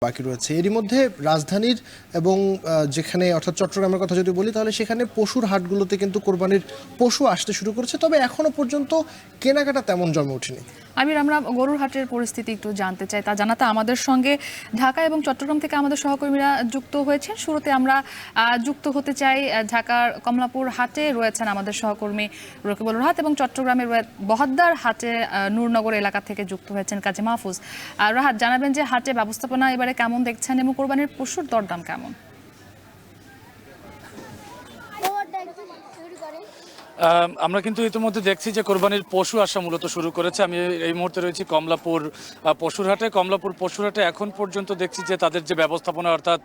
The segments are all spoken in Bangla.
বাকি রয়েছে এরই মধ্যে রাজধানীর এবং যেখানে অর্থাৎ চট্টগ্রামের কথা যদি বলি তাহলে সেখানে পশুর হাটগুলোতে কিন্তু কোরবানির পশু আসতে শুরু করেছে, তবে এখনো পর্যন্ত কেনাকাটা তেমন জমে ওঠেনি। আমরা গরুর হাটের পরিস্থিতি একটু জানতে চাই, তা জানাতে আমাদের সঙ্গে ঢাকা এবং চট্টগ্রাম থেকে আমাদের সহকর্মীরা যুক্ত হয়েছেন। শুরুতে আমরা যুক্ত হতে চাই ঢাকার কমলাপুর হাটে রয়েছেন আমাদের সহকর্মী রকিবুল রাহাত এবং চট্টগ্রামের বহদ্দার হাটে নূরনগর এলাকা থেকে যুক্ত হয়েছেন কাজী মাহফুজ। রাহাত, জানাবেন যে হাটে ব্যবস্থাপনা এবারে কেমন দেখছেন এবং কোরবানির পশুর দরদাম কেমন? আমরা কিন্তু ইতিমধ্যে দেখছি যে কোরবানির পশু আসা মূলত শুরু করেছে। আমি এই মুহূর্তে রয়েছি কমলাপুর পশুরহাটে। কমলাপুর পশুরহাটে এখন পর্যন্ত দেখছি যে তাদের যে ব্যবস্থাপনা, অর্থাৎ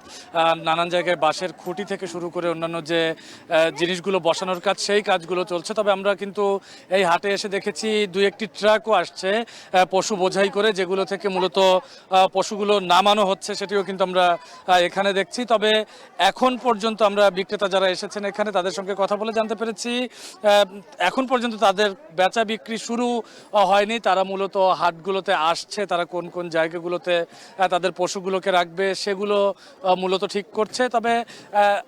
নানান জায়গায় বাঁশের খুঁটি থেকে শুরু করে অন্যান্য যে জিনিসগুলো বসানোর কাজ, সেই কাজগুলো চলছে। তবে আমরা কিন্তু এই হাটে এসে দেখেছি দুই একটি ট্রাকও আসছে পশু বোঝাই করে, যেগুলো থেকে মূলত পশুগুলো নামানো হচ্ছে, সেটিও কিন্তু আমরা এখানে দেখছি। তবে এখন পর্যন্ত আমরা বিক্রেতা যারা এসেছেন এখানে তাদের সঙ্গে কথা বলে জানতে পেরেছি এখন পর্যন্ত তাদের বেচা বিক্রি শুরু হয়নি। তারা মূলত হাটগুলোতে আসছে, তারা কোন কোন জায়গাগুলোতে তাদের পশুগুলোকে রাখবে সেগুলো মূলত ঠিক করছে। তবে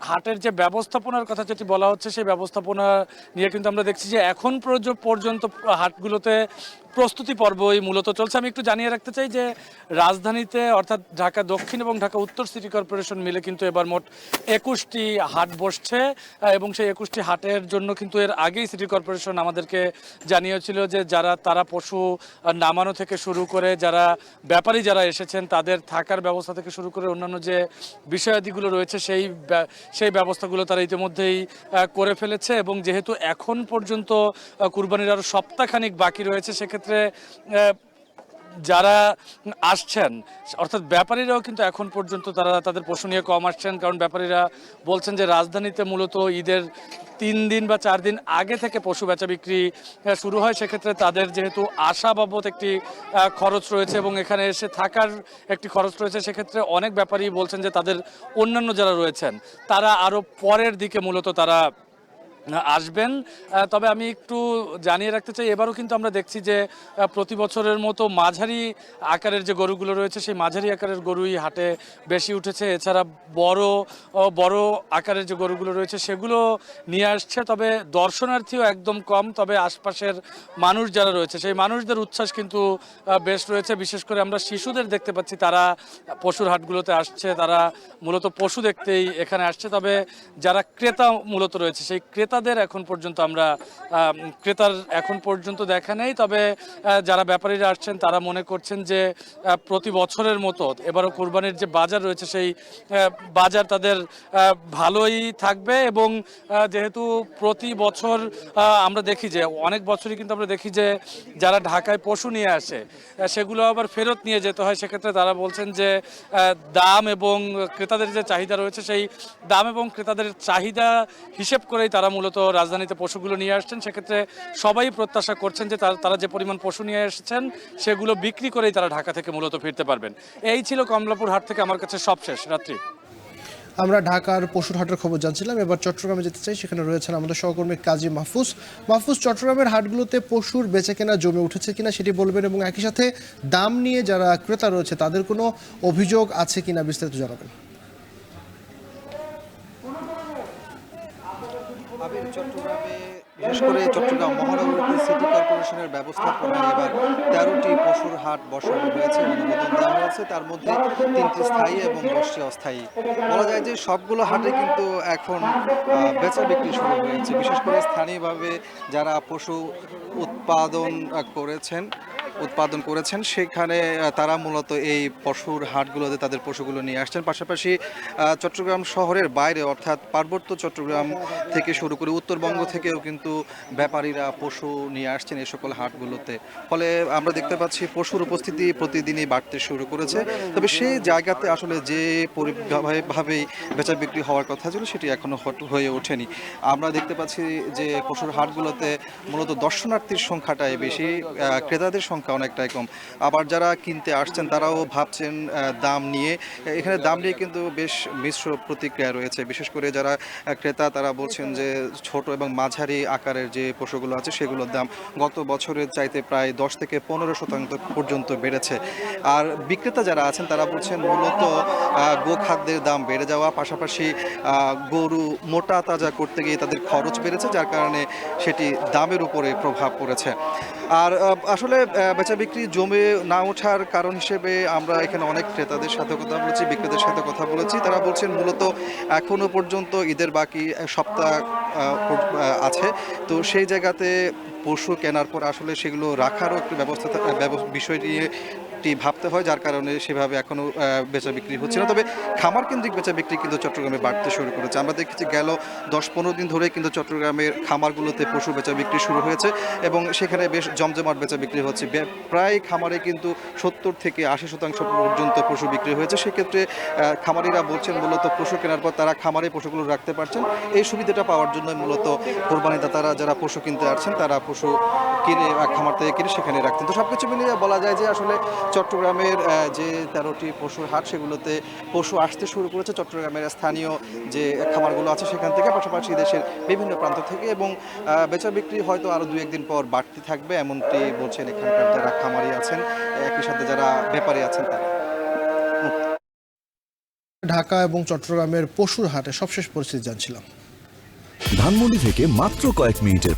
হাটের যে ব্যবস্থাপনার কথা যেটি বলা হচ্ছে, সেই ব্যবস্থাপনা নিয়ে কিন্তু আমরা দেখছি যে এখন পর্যন্ত হাটগুলোতে প্রস্তুতি পর্বই মূলত চলছে। আমি একটু জানিয়ে রাখতে চাই যে রাজধানীতে অর্থাৎ ঢাকা দক্ষিণ এবং ঢাকা উত্তর সিটি কর্পোরেশন মিলে কিন্তু এবার মোট 21টি হাট বসছে এবং সেই 21টি হাটের জন্য কিন্তু এর আগেই সিটি কর্পোরেশন আমাদেরকে জানিয়েছিল যে তারা পশু নামানো থেকে শুরু করে ব্যাপারী যারা এসেছেন তাদের থাকার ব্যবস্থা থেকে শুরু করে অন্যান্য যে বিষয়াদিগুলো রয়েছে সেই ব্যবস্থাগুলো তারা ইতিমধ্যেই করে ফেলেছে। এবং যেহেতু এখন পর্যন্ত কুরবানির আরও সপ্তাহখানিক বাকি রয়েছে, সেক্ষেত্রে যারা আসছেন অর্থাৎ ব্যাপারীরাও কিন্তু এখন পর্যন্ত তারা তাদের পশু নিয়ে কম আসছেন, কারণ ব্যাপারীরা বলছেন যে রাজধানীতে মূলত ঈদের 3 দিন বা 4 দিন আগে থেকে পশু বেচা বিক্রি শুরু হয়। সেক্ষেত্রে তাদের যেহেতু আসা বাবদ একটি খরচ রয়েছে এবং এখানে এসে থাকার একটি খরচ রয়েছে, সেক্ষেত্রে অনেক ব্যাপারী বলছেন যে তাদের অন্যান্য যারা রয়েছেন তারা আরও পরের দিকে মূলত তারা আসবেন। তবে আমি একটু জানিয়ে রাখতে চাই, এবারও কিন্তু আমরা দেখছি যে প্রতি বছরের মতো মাঝারি আকারের যে গরুগুলো রয়েছে সেই মাঝারি আকারের গরুই হাটে বেশি উঠেছে। এছাড়া বড় আকারের যে গরুগুলো রয়েছে সেগুলো নিয়ে আসছে। তবে দর্শনার্থীও একদম কম। তবে আশপাশের মানুষ যারা রয়েছে সেই মানুষদের উচ্ছ্বাস কিন্তু বেশ রয়েছে। বিশেষ করে আমরা শিশুদের দেখতে পাচ্ছি, তারা পশুর হাটগুলোতে আসছে, তারা মূলত পশু দেখতেই এখানে আসছে। তবে যারা ক্রেতা মূলত রয়েছে সেই ক্রেতাদের এখন পর্যন্ত ক্রেতার এখন পর্যন্ত দেখা নেই। তবে যারা ব্যাপারীরা আসছেন তারা মনে করছেন যে প্রতি বছরের মতো এবারও কোরবানির যে বাজার রয়েছে সেই বাজার তাদের ভালোই থাকবে। এবং যেহেতু প্রতি বছর আমরা দেখি যে অনেক বছরই কিন্তু আমরা দেখি যে যারা ঢাকায় পশু নিয়ে আসে সেগুলো আবার ফেরত নিয়ে যেতে হয়। সেক্ষেত্রে তারা বলছেন যে দাম এবং ক্রেতাদের যে চাহিদা রয়েছে সেই দাম এবং ক্রেতাদের চাহিদা হিসেব করেই তারা মূলত রাজধানীতে পশুগুলো নিয়ে আসছেন। সেক্ষেত্রে সবাই প্রত্যাশা করছেন যে তারা যে পরিমাণ পশু নিয়ে এসেছেন সেগুলো বিক্রি করেই তারা ঢাকা থেকে মূলত ফিরতে পারবেন। এই ছিল কমলাপুর হাট থেকে আমার কাছে সবশেষ। রাত্রি আমরা ঢাকার পশুর হাটের খবর জানছিলাম, এবার চট্টগ্রামে যেতে চাই। সেখানে রয়েছেন আমাদের সহকর্মী কাজী মাহফুজ। মাহফুজ, চট্টগ্রামের হাটগুলোতে পশুর বেচাকেনা জমে উঠেছে কিনা সেটি বলবেন এবং একই সাথে দাম নিয়ে যারা ক্রেতা রয়েছে তাদের কোনো অভিযোগ আছে কিনা বিস্তারিত জানাবেন। চট্টগ্রামে বিশেষ করে চট্টগ্রাম মহানগরী সিটি কর্পোরেশনের ব্যবস্থাপনায় এবার 13টি পশুর হাট বসানো হয়েছে, অনুমোদন দেওয়া হয়েছে। তার মধ্যে 3টি স্থায়ী এবং 10টি অস্থায়ী। বলা যায় যে সবগুলো হাটে কিন্তু এখন বেচা বিক্রি শুরু হয়েছে। বিশেষ করে স্থানীয়ভাবে যারা পশু উৎপাদন করেছেন সেখানে তারা মূলত এই পশুর হাটগুলোতে তাদের পশুগুলো নিয়ে আসছেন। পাশাপাশি চট্টগ্রাম শহরের বাইরে অর্থাৎ পার্বত্য চট্টগ্রাম থেকে শুরু করে উত্তরবঙ্গ থেকেও কিন্তু ব্যাপারীরা পশু নিয়ে আসছেন এই সকল হাটগুলোতে। ফলে আমরা দেখতে পাচ্ছি পশুর উপস্থিতি প্রতিদিনই বাড়তে শুরু করেছে। তবে সেই জায়গাতে আসলে যে পরিভাবেই বেচা বিক্রি হওয়ার কথা ছিল সেটি এখনো হয়ে ওঠেনি। আমরা দেখতে পাচ্ছি যে পশুর হাটগুলোতে মূলত দর্শনার্থীর সংখ্যাটাই বেশি, ক্রেতাদের সংখ্যা সংখ্যা অনেকটাই কম। আবার যারা কিনতে আসছেন তারাও ভাবছেন দাম নিয়ে। এখানে দাম নিয়ে কিন্তু বেশ মিশ্র প্রতিক্রিয়া রয়েছে। বিশেষ করে যারা ক্রেতা তারা বলছেন যে ছোট এবং মাঝারি আকারের যে পশুগুলো আছে সেগুলোর দাম গত বছরের চাইতে প্রায় 10 থেকে 15% পর্যন্ত বেড়েছে। আর বিক্রেতা যারা আছেন তারা বলছেন মূলত গোখাদ্যের দাম বেড়ে যাওয়া, পাশাপাশি গরু মোটা তাজা করতে গিয়ে তাদের খরচ বেড়েছে, যার কারণে সেটি দামের উপরে প্রভাব পড়েছে। আর আসলে বেচা বিক্রি জমে না ওঠার কারণ হিসেবে আমরা এখানে অনেক ক্রেতাদের সাথে কথা বলেছি, বিক্রেতাদের সাথে কথা বলেছি। তারা বলছেন মূলত এখনো পর্যন্ত ঈদের বাকি সপ্তাহ আছে, তো সেই জায়গাতে পশু কেনার পর আসলে সেগুলো রাখারও একটু বিষয় নিয়ে ভাবতে হয়, যার কারণে সেভাবে এখনো বেচা বিক্রি হচ্ছে না। তবে খামার কেন্দ্রিক বেচা বিক্রি কিন্তু চট্টগ্রামে বাড়তে শুরু করেছে। আমরা দেখেছি গেল 10-15 দিন ধরে কিন্তু চট্টগ্রামের খামারগুলোতে পশু বেচা বিক্রি শুরু হয়েছে এবং সেখানে বেশ জমজমাট বেচা বিক্রি হচ্ছে। প্রায় খামারে কিন্তু 70 থেকে 80% পর্যন্ত পশু বিক্রি হয়েছে। সেক্ষেত্রে খামারিরা বলছেন মূলত পশু কেনার পর তারা খামারে পশুগুলো রাখতে পারছেন। এই সুবিধাটা পাওয়ার জন্য মূলত কোরবানিদাতারা যারা পশু কিনতে আসছেন তারা পশু কিনে খামার থেকে কিনে সেখানে রাখতেন। তো সবকিছু মিলিয়ে বলা যায় যে আসলে চট্টগ্রামের যে 13টি পশুর হাট সেগুলোতে পশু আসতে শুরু করেছে চট্টগ্রামের স্থানীয় যে খামারগুলো আছে সেখান থেকে, পাশাপাশি দেশের বিভিন্ন প্রান্ত থেকে, এবং বেচা বিক্রি হয়তো আরও 2-1 দিন পর বাড়তি থাকবে এমনটি বলছেন এখানকার যারা খামারি আছেন, একই সাথে যারা ব্যাপারী আছেন তারা। ঢাকা এবং চট্টগ্রামের পশুর হাটে সবশেষ পরিস্থিতি জানছিলাম। ধানমন্ডি থেকে মাত্র কয়েক মিনিটের পথ।